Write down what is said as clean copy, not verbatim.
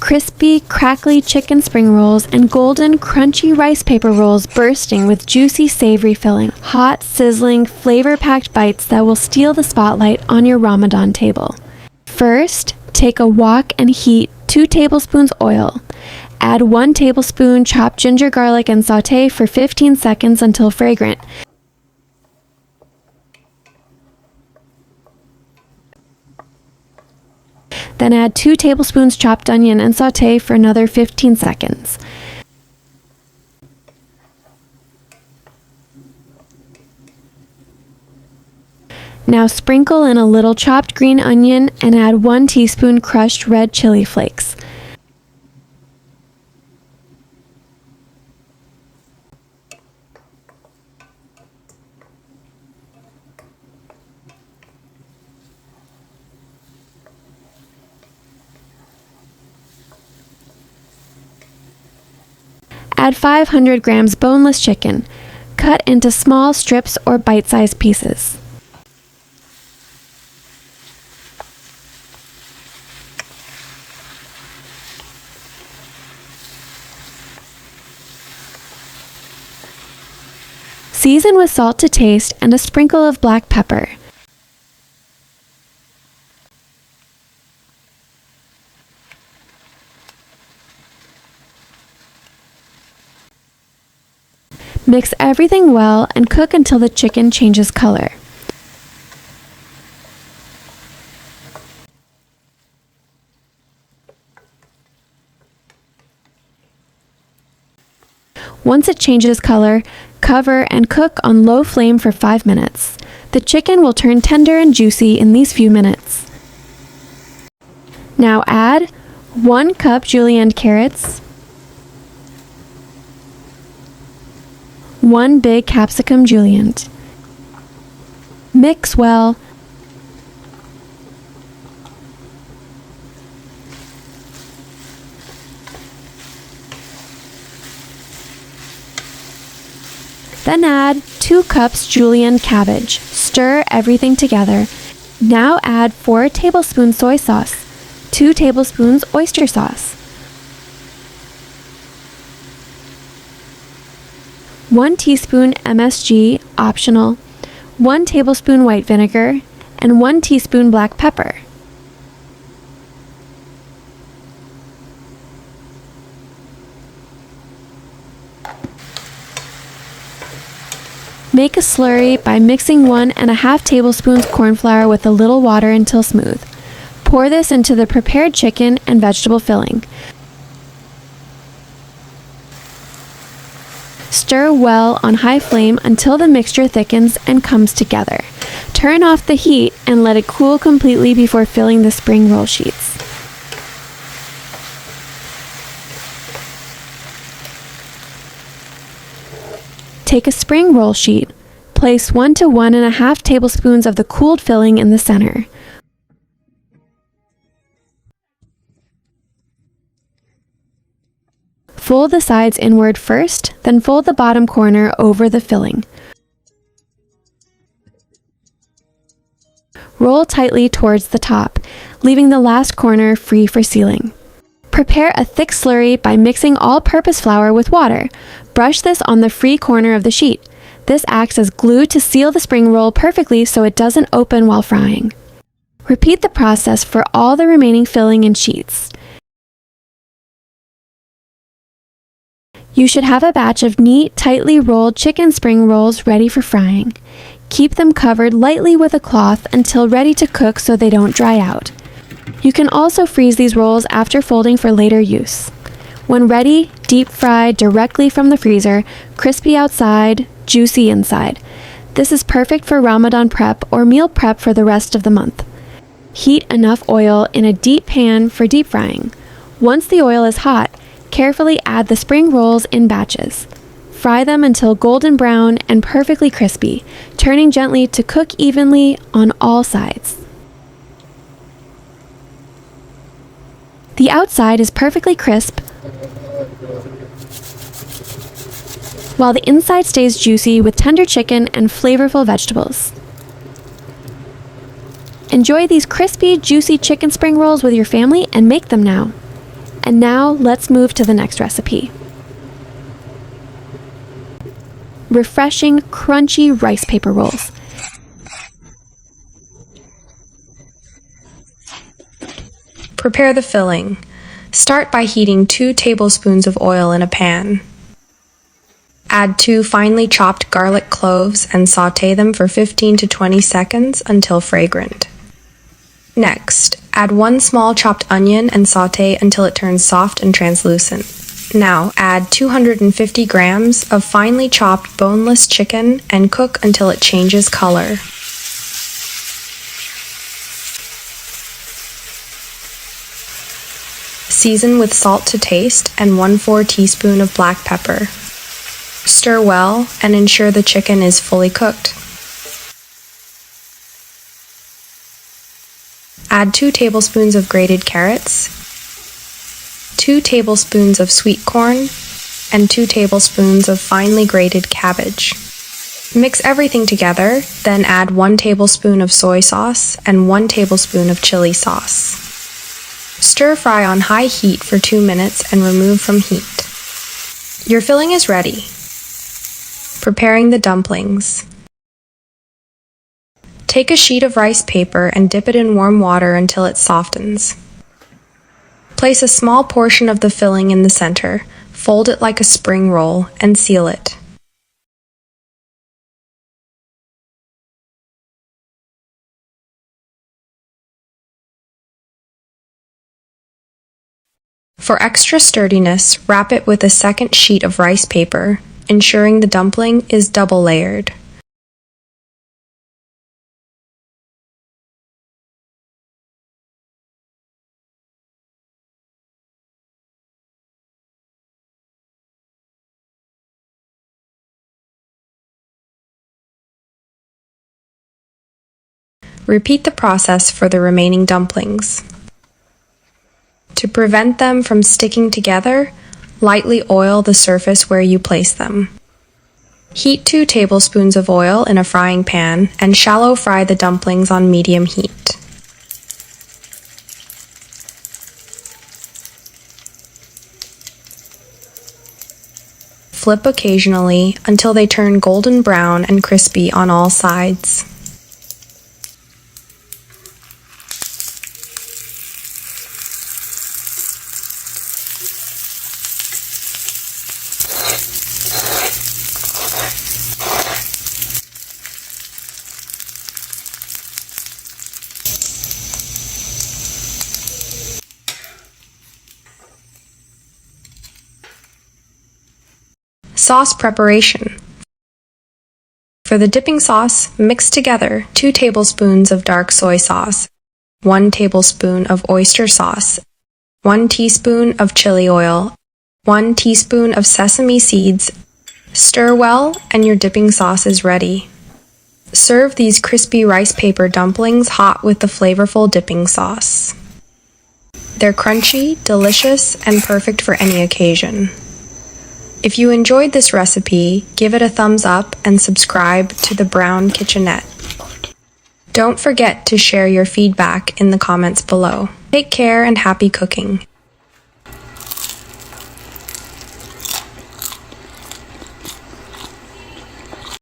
crispy, crackly chicken spring rolls and golden, crunchy rice paper rolls bursting with juicy, savory filling. Hot, sizzling, flavor-packed bites that will steal the spotlight on your Ramadan table. First, take a wok and heat 2 tablespoons oil. Add 1 tablespoon chopped ginger, garlic, and sauté for 15 seconds until fragrant. Then add 2 tablespoons chopped onion and sauté for another 15 seconds. Now sprinkle in a little chopped green onion and add 1 teaspoon crushed red chili flakes. Add 500 grams boneless chicken, cut into small strips or bite-sized pieces. Season with salt to taste and a sprinkle of black pepper. Mix everything well and cook until the chicken changes color. Once it changes color, cover and cook on low flame for 5 minutes. The chicken will turn tender and juicy in these few minutes. Now add 1 cup julienned carrots, 1 big capsicum julienned. Mix well. Then add 2 cups julienne cabbage. Stir everything together. Now add 4 tablespoons soy sauce, 2 tablespoons oyster sauce, 1 teaspoon MSG, optional, 1 tablespoon white vinegar, and 1 teaspoon black pepper. Make a slurry by mixing 1½ tablespoons corn flour with a little water until smooth. Pour this into the prepared chicken and vegetable filling. Stir well on high flame until the mixture thickens and comes together. Turn off the heat and let it cool completely before filling the spring roll sheets. Take a spring roll sheet. Place 1 to 1½ tablespoons of the cooled filling in the center. Fold the sides inward first, then fold the bottom corner over the filling. Roll tightly towards the top, leaving the last corner free for sealing. Prepare a thick slurry by mixing all-purpose flour with water. Brush this on the free corner of the sheet. This acts as glue to seal the spring roll perfectly so it doesn't open while frying. Repeat the process for all the remaining filling and sheets. You should have a batch of neat, tightly rolled chicken spring rolls ready for frying. Keep them covered lightly with a cloth until ready to cook so they don't dry out. You can also freeze these rolls after folding for later use. When ready, deep fry directly from the freezer, crispy outside, juicy inside. This is perfect for Ramadan prep or meal prep for the rest of the month. Heat enough oil in a deep pan for deep frying. Once the oil is hot, carefully add the spring rolls in batches. Fry them until golden brown and perfectly crispy, turning gently to cook evenly on all sides. The outside is perfectly crisp, while the inside stays juicy with tender chicken and flavorful vegetables. Enjoy these crispy, juicy chicken spring rolls with your family and make them now. And now let's move to the next recipe. Refreshing, crunchy rice paper rolls. Prepare the filling. Start by heating 2 tablespoons of oil in a pan. Add 2 finely chopped garlic cloves and sauté them for 15 to 20 seconds until fragrant. Next, add 1 small chopped onion and sauté until it turns soft and translucent. Now, add 250 grams of finely chopped boneless chicken and cook until it changes color. Season with salt to taste and 1/4 teaspoon of black pepper. Stir well and ensure the chicken is fully cooked. Add 2 tablespoons of grated carrots, 2 tablespoons of sweet corn, and 2 tablespoons of finely grated cabbage. Mix everything together, then add 1 tablespoon of soy sauce and 1 tablespoon of chili sauce. Stir fry on high heat for 2 minutes and remove from heat. Your filling is ready. Preparing the dumplings. Take a sheet of rice paper and dip it in warm water until it softens. Place a small portion of the filling in the center, fold it like a spring roll, and seal it. For extra sturdiness, wrap it with a second sheet of rice paper, ensuring the dumpling is double layered. Repeat the process for the remaining dumplings. To prevent them from sticking together, lightly oil the surface where you place them. Heat 2 tablespoons of oil in a frying pan and shallow fry the dumplings on medium heat. Flip occasionally until they turn golden brown and crispy on all sides. Sauce preparation. For the dipping sauce, mix together 2 tablespoons of dark soy sauce, 1 tablespoon of oyster sauce, 1 teaspoon of chili oil, 1 teaspoon of sesame seeds. Stir well and your dipping sauce is ready. Serve these crispy rice paper dumplings hot with the flavorful dipping sauce. They're crunchy, delicious, and perfect for any occasion. If you enjoyed this recipe, give it a thumbs up and subscribe to the Brown Kitchenette. Don't forget to share your feedback in the comments below. Take care and happy cooking.